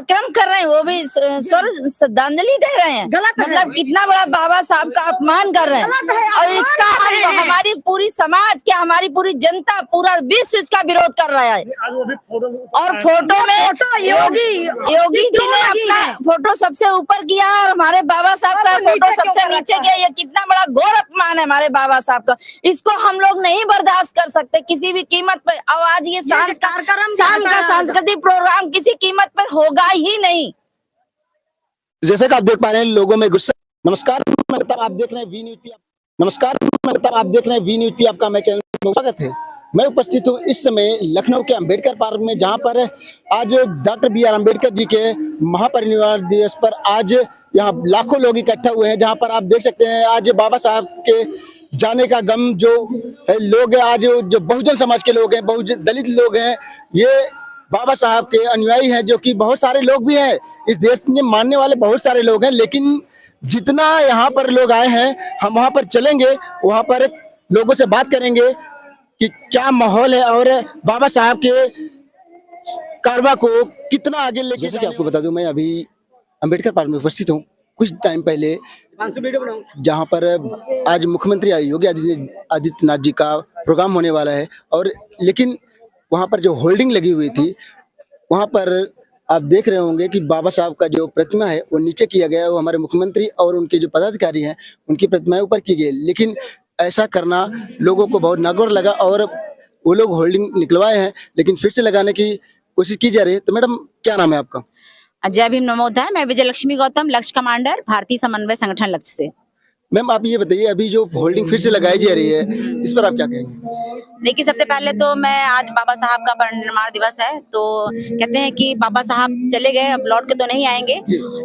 कार्यक्रम कर रहे हैं, वो भी श्रद्धांजलि दे रहे हैं। मतलब कितना बड़ा बाबा साहब का अपमान कर रहे हैं और इसका हमारी पूरी समाज क्या, हमारी पूरी जनता, पूरा विश्व इसका विरोध कर रहा है। और फोटो में योगी जी ने अपना फोटो सबसे ऊपर किया और हमारे बाबा साहब का फोटो सबसे नीचे किया। ये कितना बड़ा घोर अपमान है हमारे बाबा साहब का। इसको हम लोग नहीं बर्दाश्त कर सकते किसी भी कीमत पर। और आज ये शाम का सांस्कृतिक प्रोग्राम किसी कीमत पर होगा ही नहीं। जैसे कि आप देख पा रहे हैं लोगों में गुस्सा। नमस्कार, आप देख रहे हैं वी न्यूज पी। नमस्कार, आप देख रहे हैं वी न्यूज पी। आपका मैं चैनल में स्वागत है। मैं उपस्थित हूँ इस समय लखनऊ के अंबेडकर पार्क में, जहां पर आज डॉक्टर बी.आर. अम्बेडकर जी के महापरिनिर्वाण दिवस पर आज यहाँ लाखों लोग इकट्ठा हुए हैं। जहां पर आप देख सकते हैं आज बाबा साहब के जाने का गम जो है लोग हैं, आज जो बहुजन समाज के लोग हैं, बहुजन दलित लोग हैं, ये बाबा साहब के अनुयायी हैं, जो कि बहुत सारे लोग भी हैं इस देश में मानने वाले बहुत सारे लोग हैं। लेकिन जितना यहाँ पर लोग आए हैं, हम वहाँ पर चलेंगे, वहाँ पर लोगों से बात करेंगे कि क्या माहौल है और बाबा साहब के कारवा को कितना आगे लेके। जैसे कि आपको बता दूं, मैं अभी अंबेडकर पार्क में उपस्थित हूँ। कुछ टाइम पहले जहाँ पर आज मुख्यमंत्री योगी आदित्यनाथ जी का प्रोग्राम होने वाला है, और लेकिन वहाँ पर जो होल्डिंग लगी हुई थी, वहाँ पर आप देख रहे होंगे कि बाबा साहब का जो प्रतिमा है वो नीचे किया गया है। वो हमारे मुख्यमंत्री और उनके जो पदाधिकारी हैं उनकी प्रतिमाएं ऊपर की गई। लेकिन ऐसा करना लोगों को बहुत नागौर लगा और वो लोग होल्डिंग निकलवाए हैं, लेकिन फिर से लगाने की कोशिश की जा रही है। तो मैडम, क्या नाम है आपका? जय भीम, नमोदय। मैं विजय लक्ष्मी गौतम, लक्ष्य कमांडर, भारतीय समन्वय संगठन लक्ष्य से। मैम, आप ये बताइए, अभी जो होल्डिंग फिर से लगाई जा रही है, इस पर आप क्या कहेंगे? देखिए, सबसे पहले तो मैं आज बाबा साहब का परिनिर्वाण दिवस है, तो कहते हैं कि बाबा साहब चले गए, अब लौट के तो नहीं आएंगे,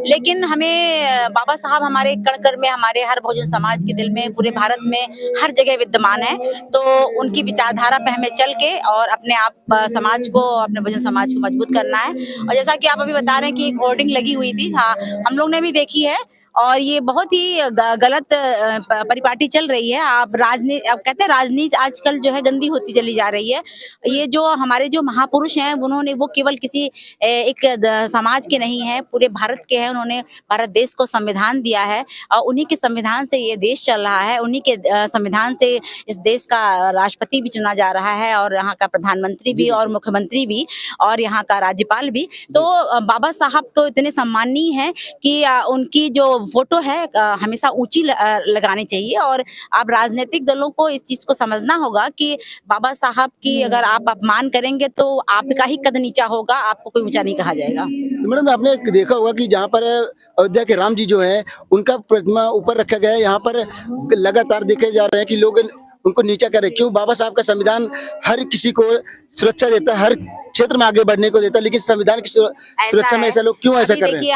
लेकिन हमें बाबा साहब हमारे कण कण में, हमारे हर बहुजन समाज के दिल में, पूरे भारत में हर जगह विद्यमान है। तो उनकी विचारधारा पे हमें चल के और अपने आप समाज को, अपने बहुजन समाज को मजबूत करना है। और जैसा कि आप अभी बता रहे हैं कि एक होर्डिंग लगी हुई थी, हाँ, हम लोग ने भी देखी है, और ये बहुत ही गलत परिपाटी चल रही है। आप कहते हैं राजनीति आजकल जो है गंदी होती चली जा रही है। ये जो हमारे जो महापुरुष हैं, उन्होंने वो केवल किसी एक समाज के नहीं है, पूरे भारत के हैं। उन्होंने भारत देश को संविधान दिया है और उन्हीं के संविधान से ये देश चल रहा है। उन्हीं के संविधान से इस देश का राष्ट्रपति भी चुना जा रहा है, और यहाँ का प्रधानमंत्री भी, और मुख्यमंत्री भी, और यहाँ का राज्यपाल भी। तो बाबा साहब तो इतने सम्माननीय हैं कि उनकी जो फोटो है हमेशा ऊंची लगानी चाहिए। और आप राजनीतिक दलों को इस चीज को समझना होगा कि बाबा साहब की अगर आप अपमान करेंगे तो आपका ही कद नीचा होगा, आपको कोई ऊंचा नहीं कहा जाएगा। तो मैडम, आपने देखा होगा कि जहाँ पर अयोध्या के राम जी जो है उनका प्रतिमा ऊपर रखा गया है, यहाँ पर लगातार देखे जा रहे हैं कि लोग उनको नीचा करे। क्यों? बाबा साहब का संविधान हर किसी को सुरक्षा देता है, हर क्षेत्र में आगे बढ़ने को देता है, लेकिन संविधान की सुरक्षा में ऐसा लोग क्यों ऐसा कर रहे हैं? देखिए,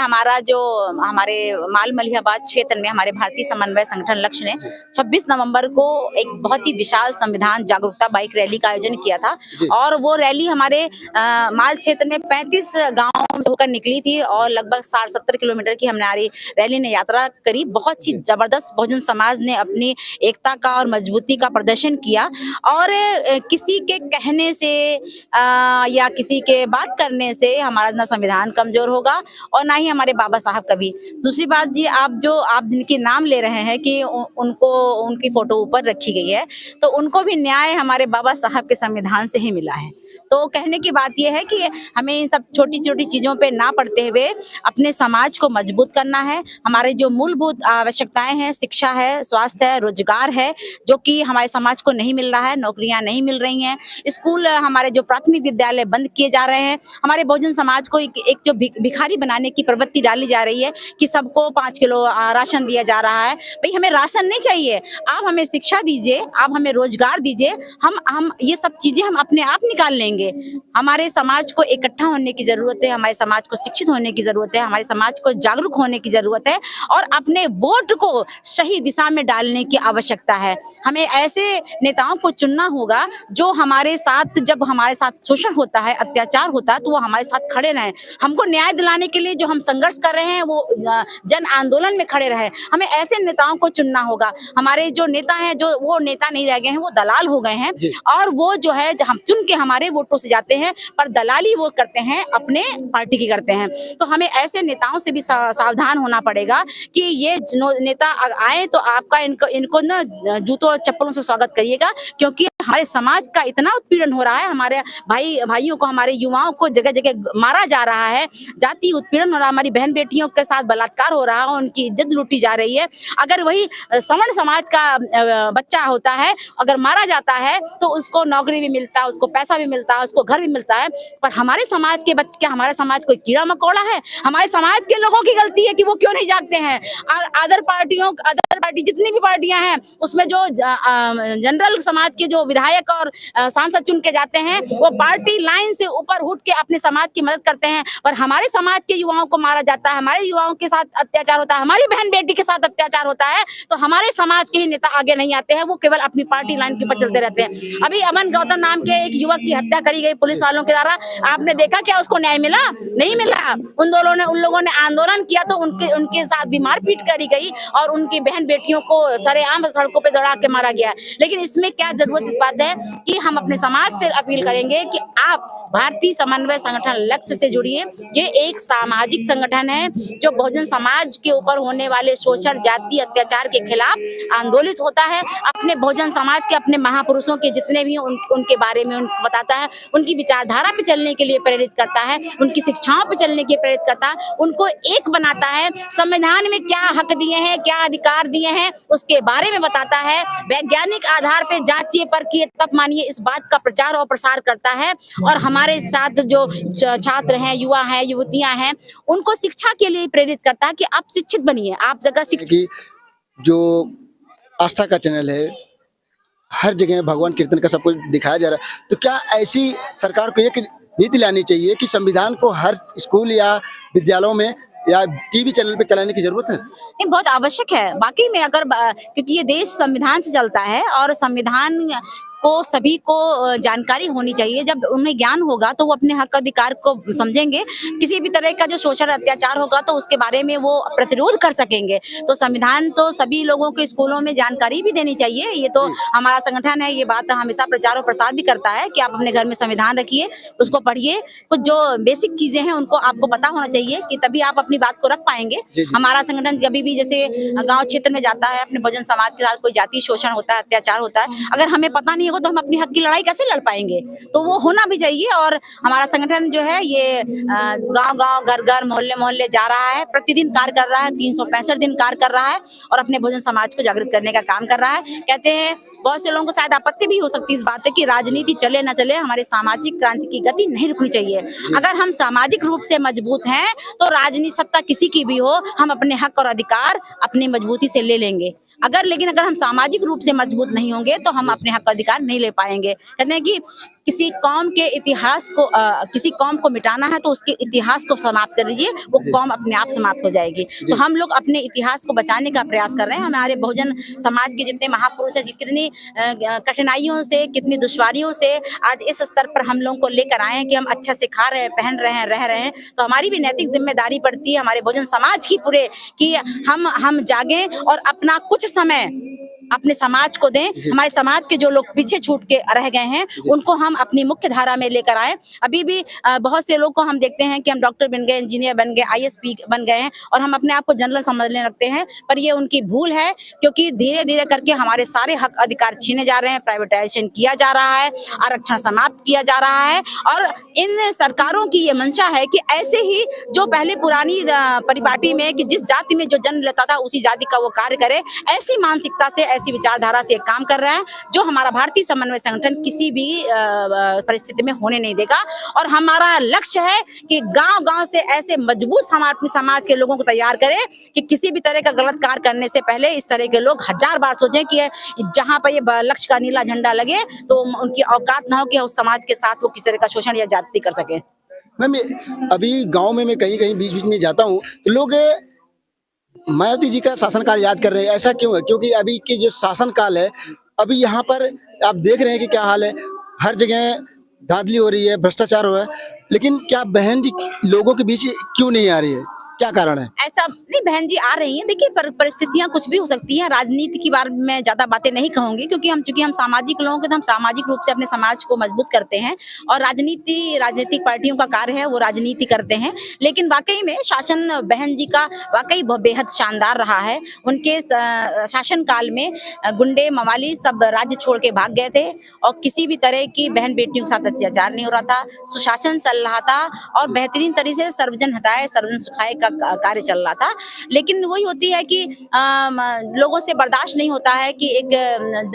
हमारे माल मलिहाबाद क्षेत्र में हमारे भारतीय समन्वय संगठन लक्ष्य ने 26 नवंबर को एक बहुत ही विशाल संविधान जागरूकता बाइक रैली का आयोजन किया था, और वो रैली हमारे माल क्षेत्र में 35 गाँव होकर निकली थी, और लगभग 60-70 किलोमीटर की हमारी रैली ने यात्रा करी। बहुत ही जबरदस्त बहुजन समाज ने अपनी एकता का और मजबूती का प्रदर्शन किया, और किसी के कहने से या किसी के बात करने से हमारा ना संविधान कमजोर होगा और ना ही हमारे बाबा साहब का भी। दूसरी बात जी, आप जिनके नाम ले रहे हैं कि उनकी फोटो ऊपर रखी गई है, तो उनको भी न्याय हमारे बाबा साहब के संविधान से ही मिला है। तो कहने की बात यह है कि हमें इन सब छोटी छोटी चीजों पे ना पड़ते हुए अपने समाज को मजबूत करना है। हमारे जो मूलभूत आवश्यकताएं हैं, शिक्षा है, स्वास्थ्य है, रोजगार है, जो कि हमारे समाज को नहीं मिल रहा है, नौकरियां नहीं मिल रही हैं, स्कूल, हमारे जो प्राथमिक विद्यालय बंद किए जा रहे हैं, हमारे बहुजन समाज को एक जो भिखारी बनाने की प्रवृत्ति डाली जा रही है कि सबको 5 किलो राशन दिया जा रहा है। भाई, हमें राशन नहीं चाहिए, आप हमें शिक्षा दीजिए, आप हमें रोजगार दीजिए, हम ये सब चीजें हम अपने आप निकाल लेंगे। हमारे समाज को इकट्ठा होने की जरूरत है, हमारे समाज को शिक्षित होने की जरूरत है, हमारे समाज को जागरूक होने की जरूरत है, और अपने वोट को सही दिशा में डालने की आवश्यकता है। हमें ऐसे नेताओं को चुनना होगा जो हमारे साथ, जब हमारे साथ शोषण होता है, अत्याचार होता है, तो वो हमारे साथ खड़े रहें। हमको न्याय दिलाने के लिए जो हम संघर्ष कर रहे हैं, वो जन आंदोलन में खड़े रहे। हमें ऐसे नेताओं को चुनना होगा। हमारे जो नेता हैं, जो वो नेता नहीं रह गए हैं, वो दलाल हो गए हैं, और वो जो है हम चुन के हमारे वोटों वोटों से जाते हैं, पर दलाली वो करते हैं अपने पार्टी की करते हैं। तो हमें ऐसे नेताओं से भी सावधान होना पड़ेगा कि ये नेता आए तो आपका इनको इनको ना जूतों और चप्पलों से स्वागत करिएगा, क्योंकि हमारे समाज का इतना उत्पीड़न हो रहा है, हमारे भाइयों को, हमारे युवाओं को जगह जगह मारा जा रहा है, जाति उत्पीड़न हो रहा है, हमारी बहन बेटियों के साथ बलात्कार हो रहा है, उनकी इज्जत लूटी जा रही है। अगर वही सवर्ण समाज का बच्चा होता है, अगर मारा जाता है तो उसको नौकरी भी मिलता है, उसको पैसा भी मिलता है, उसको घर भी मिलता है। पर हमारे समाज के बच्चे, क्या हमारा समाज कोई कीड़ा मकोड़ा है? हमारे समाज के लोगों की गलती है कि वो क्यों नहीं जागते हैं। अदर पार्टी जितनी भी पार्टियां हैं उसमें जो जनरल समाज के जो विधायक और सांसद चुन के जाते हैं, वो पार्टी लाइन से ऊपर उठ के अपने समाज की मदद करते हैं। पर हमारे समाज के युवाओं को मारा जाता है, हमारे युवाओं के साथ अत्याचार होता है, हमारी बहन बेटी के साथ अत्याचार होता है, तो हमारे समाज के ही नेता आगे नहीं आते हैं, वो केवल अपनी पार्टी लाइन के ऊपर चलते रहते हैं। अभी अमन गौतम नाम के एक युवक की हत्या करी गई पुलिस वालों के द्वारा, आपने देखा क्या उसको न्याय मिला? नहीं मिला। उन लोगों ने आंदोलन किया तो उनके साथ भी मारपीट करी गई और उनकी बहन बेटियों को सरेआम सड़कों पे दौड़ा के मारा गया। लेकिन इसमें क्या जरूरत इस बात है कि हम अपने समाज से अपील करेंगे कि आप भारतीय समन्वय संगठन लक्ष्य से जुड़िए। ये एक सामाजिक संगठन है जो बहुजन समाज के ऊपर होने वाले शोषण, जाति अत्याचार के खिलाफ आंदोलित होता है। अपने बहुजन समाज के, अपने महापुरुषों के जितने भी उनके बारे में उनको बताता है, उनकी विचारधारा पे चलने के लिए प्रेरित करता है, उनकी शिक्षाओं पे चलने के लिए प्रेरित करता है, उनको एक बनाता है, संविधान में क्या हक दिए हैं, क्या अधिकार दिए हैं उसके बारे में बताता है, वैज्ञानिक आधार पे जांचिए, परखिए तब मानिए, इस बात का प्रचार और प्रसार करता है। और हमारे साथ जो छात्र हैं, युवा हैं, युवतियां हैं, उनको शिक्षा के लिए प्रेरित करता है कि आप शिक्षित बनिए, आप जगह शिक्षित। जो आस्था का चैनल है, हर जगह भगवान कीर्तन का सब कुछ दिखाया जा रहा है, तो क्या ऐसी सरकार को एक नीति लानी चाहिए कि संविधान को हर स्कूल या विद्यालयों में या टीवी चैनल पे चलाने की जरूरत है? नहीं, बहुत आवश्यक है वाकई में। अगर क्योंकि ये देश संविधान से चलता है और संविधान को सभी को जानकारी होनी चाहिए। जब उन्हें ज्ञान होगा तो वो अपने हक अधिकार को समझेंगे, किसी भी तरह का जो शोषण अत्याचार होगा तो उसके बारे में वो प्रतिरोध कर सकेंगे। तो संविधान तो सभी लोगों के स्कूलों में जानकारी भी देनी चाहिए। ये तो हमारा संगठन है, ये बात हमेशा प्रचार और प्रसार भी करता है कि आप अपने घर में संविधान रखिए, उसको पढ़िए, कुछ जो बेसिक चीजें हैं उनको आपको पता होना चाहिए कि तभी आप अपनी बात को रख पाएंगे। हमारा संगठन कभी भी जैसे गाँव क्षेत्र में जाता है, अपने बहुजन समाज के साथ कोई जाति शोषण होता है, अत्याचार होता है, अगर हमें पता नहीं होगा तो हम अपनी हक की लड़ाई कैसे लड़ पाएंगे? तो वो होना भी चाहिए। और हमारा संगठन जो है ये गांव-गांव, घर-घर, मोहल्ले-मोहल्ले जा रहा है, प्रतिदिन कार्य कर रहा है, 365 दिन कार्य कर रहा है और अपने बहुजन समाज को जागृत करने का काम कर रहा है। कहते हैं बहुत से लोगों को शायद आपत्ति भी हो सकती है इस बात पे कि राजनीति चले न चले, हमारे सामाजिक क्रांति की गति नहीं रुकनी चाहिए। अगर हम सामाजिक रूप से मजबूत हैं तो राजनीति सत्ता किसी की भी हो, हम अपने हक और अधिकार अपनी मजबूती से ले लेंगे। लेकिन अगर हम सामाजिक रूप से मजबूत नहीं होंगे तो हम अपने हक अधिकार नहीं ले पाएंगे। कहते हैं कि किसी कौम के इतिहास को किसी कौम को मिटाना है तो उसके इतिहास को समाप्त कर दीजिए, वो कौम अपने आप समाप्त हो जाएगी। तो हम लोग अपने इतिहास को बचाने का प्रयास कर रहे हैं। हमारे बहुजन समाज के जितने महापुरुष हैं, कितनी कठिनाइयों से, कितनी दुश्वारियों से आज इस स्तर पर हम लोगों को लेकर आए हैं कि हम अच्छा से खा रहे हैं, पहन रहे हैं, रह रहे हैं। तो हमारी भी नैतिक जिम्मेदारी पड़ती है हमारे बहुजन समाज की पूरे कि हम जागें और अपना कुछ समय अपने समाज को दें। हमारे समाज के जो लोग पीछे छूट के रह गए हैं उनको हम अपनी मुख्य धारा में लेकर आए। अभी भी बहुत से लोग को हम देखते हैं कि हम डॉक्टर बन गए, इंजीनियर बन गए, ISP बन गए हैं और हम अपने आप को जनरल समझने लगते हैं, पर ये उनकी भूल है क्योंकि धीरे धीरे करके हमारे सारे हक अधिकार छीने जा रहे हैं, प्राइवेटाइजेशन किया जा रहा है, आरक्षण समाप्त किया जा रहा है। और इन सरकारों की ये मंशा है कि ऐसे ही जो पहले पुरानी परिपाटी में कि जिस जाति में जो जन्म लेता था उसी जाति का वो कार्य करे, ऐसी मानसिकता से, ऐसी विचारधारा से काम कर रहा है जो हमारा भारतीय समन्वय संगठन किसी भी परिस्थिति में होने नहीं देगा। और हमारा लक्ष्य है कि गांव-गांव से ऐसे मजबूत समाज के लोगों को तैयार करें कि किसी भी तरह का गलत कार्य करने से पहले इस तरह के लोग 1000 बार सोचें कि जहां पर ये लक्ष्य का नीला झंडा लगे तो उनकी औकात ना हो कि उस समाज के साथ वो किसी तरह का शोषण या जाति कर सके। मैम, अभी गाँव में मैं कहीं बीच में जाता हूँ तो लोग मायावती जी का शासनकाल याद कर रहे हैं। ऐसा क्यों है? क्योंकि अभी के जो शासनकाल है, अभी यहाँ पर आप देख रहे हैं कि क्या हाल है, हर जगह धांधली हो रही है, भ्रष्टाचार हो रहा है, लेकिन क्या बहन जी लोगों के बीच क्यों नहीं आ रही है? क्या कारण है? ऐसा नहीं, बहन जी आ रही हैं। देखिए परिस्थितियां कुछ भी हो सकती हैं। राजनीति की बारे में मैं ज्यादा बातें नहीं कहूंगी, क्योंकि चूंकि हम सामाजिक लोगों के, तो हम सामाजिक रूप से अपने समाज को मजबूत करते हैं, और राजनीतिक पार्टियों का कार्य है वो राजनीति करते हैं। लेकिन वाकई में शासन बहन जी का वाकई बेहद शानदार रहा है। उनके शासन काल में गुंडे मवाली सब राज्य छोड़ के भाग गए थे, और किसी भी तरह की बहन बेटियों के साथ अत्याचार नहीं हो रहा था। सुशासन चल रहा था, और बेहतरीन तरीके से सर्वजन हिताय सर्वजन सुखाय का कार्य चल रहा था। लेकिन वही होती है कि लोगों से बर्दाश्त नहीं होता है कि एक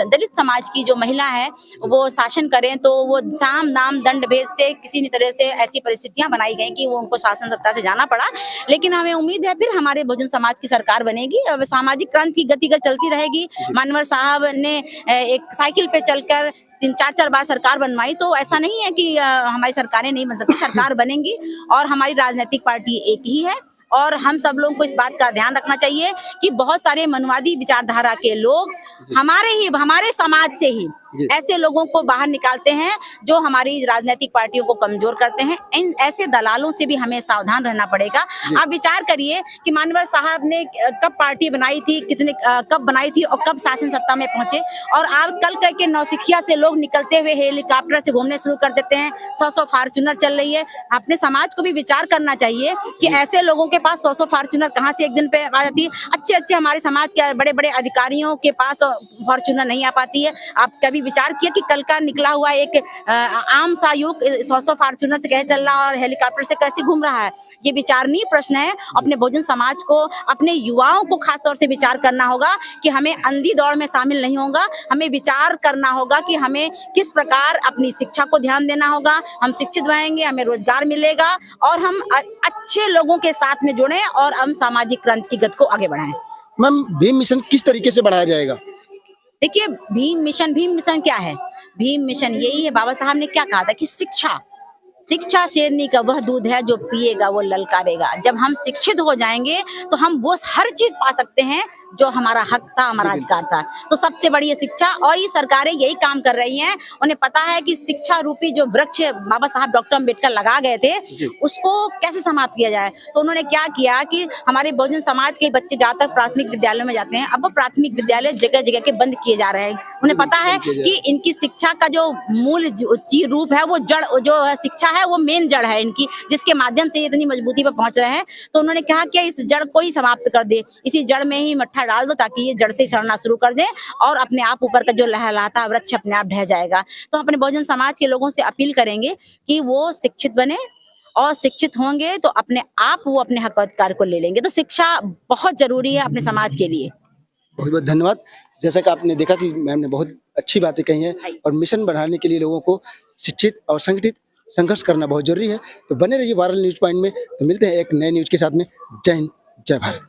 दलित समाज की जो महिला है वो शासन करें, तो वो साम दाम दंड भेद से किसी न तरह से ऐसी परिस्थितियां बनाई गई कि वो उनको शासन सत्ता से जाना पड़ा। लेकिन हमें उम्मीद है फिर हमारे बहुजन समाज की सरकार बनेगी, अब सामाजिक क्रांति की गतिगत चलती रहेगी। मानवर साहब ने एक साइकिल पे चलकर 3-4 बार सरकार बनवाई, तो ऐसा नहीं है कि हमारी सरकारें नहीं बन सकती, सरकार बनेंगी। और हमारी राजनीतिक पार्टी एक ही है, और हम सब लोगों को इस बात का ध्यान रखना चाहिए कि बहुत सारे मनवादी विचारधारा के लोग हमारे समाज से ही ऐसे लोगों को बाहर निकालते हैं जो हमारी राजनीतिक पार्टियों को कमजोर करते हैं। इन ऐसे दलालों से भी हमें सावधान रहना पड़ेगा। आप विचार करिए कि मानवर साहब ने कब पार्टी बनाई थी, कब बनाई थी, और कब शासन सत्ता में पहुंचे। और आप कल करके नौसिखिया से लोग निकलते हुए हेलीकॉप्टर से घूमने शुरू कर देते हैं। 100 फॉर्च्यूनर चल रही है। अपने समाज को भी विचार करना चाहिए कि ऐसे लोगों के पास 100 फॉर्च्यूनर कहाँ से एक दिन पे आ जाती है। अच्छे हमारे समाज के बड़े बड़े अधिकारियों के पास फॉर्च्यूनर नहीं आ पाती है। आप कभी विचार किया कि कल का निकला हुआ एक आम सा युवक 100 फॉर्च्यूनर से कैसे चल रहा और हेलीकॉप्टर से कैसे घूम रहा है? ये विचारणीय प्रश्न है। अपने बहुजन समाज को, अपने युवाओं को खास तौर से विचार करना होगा कि हमें अंधी दौड़ में शामिल नहीं होगा। हमें विचार करना होगा कि हमें किस प्रकार अपनी शिक्षा को ध्यान देना होगा। हम शिक्षित बनेंगे, हमें रोजगार मिलेगा, और हम अच्छे लोगों के साथ में जुड़े और हम सामाजिक क्रांति की गति को आगे बढ़ाएं। मैम, भीम मिशन किस तरीके से बढ़ाया जाएगा? देखिए भीम मिशन क्या है? भीम मिशन यही है, बाबा साहब ने क्या कहा था कि शिक्षा शेरनी का वह दूध है जो पिएगा वो ललकारेगा। जब हम शिक्षित हो जाएंगे तो हम वो हर चीज पा सकते हैं जो हमारा हक था, हमारा अधिकार था। तो सबसे बड़ी है शिक्षा, और ये सरकारें यही काम कर रही हैं। उन्हें पता है कि शिक्षा रूपी जो वृक्ष बाबा साहब डॉक्टर अम्बेडकर लगा गए थे उसको कैसे समाप्त किया जाए। तो उन्होंने क्या किया कि हमारे बहुजन समाज के बच्चे जहाँ तक प्राथमिक विद्यालयों में जाते हैं, अब वो प्राथमिक विद्यालय जगह जगह के बंद किए जा रहे हैं। उन्हें पता है कि इनकी शिक्षा का जो मूल रूप है, वो जड़ जो शिक्षा है वो मेन जड़ है इनकी, जिसके माध्यम से ये इतनी मजबूती पर पहुंच रहे हैं। तो उन्होंने कहा कि इस जड़ को ही समाप्त कर दे, इसी जड़ में ही मट्ठा डाल दो, ताकि ये जड़ से सड़ना शुरू कर दे, और अपने आप ऊपर का जो लहलहाता वृक्ष अपने आप ढह जाएगा। तो अपने बहुजन समाज के लोगों से अपील करेंगे कि वो शिक्षित बने, और शिक्षित होंगे तो अपने आप वो अपने हक अधिकार को ले लेंगे। तो शिक्षा बहुत जरूरी है अपने समाज के लिए। बहुत बहुत धन्यवाद। जैसा कि आपने देखा कि मैम ने बहुत अच्छी बातें कही हैं, और मिशन बढ़ाने के लिए लोगों को शिक्षित और संगठित संघर्ष करना बहुत जरूरी है। तो बने रहिए वायरल न्यूज पॉइंट में। तो मिलते हैं एक नए न्यूज के साथ में। जय हिंद, जय भारत।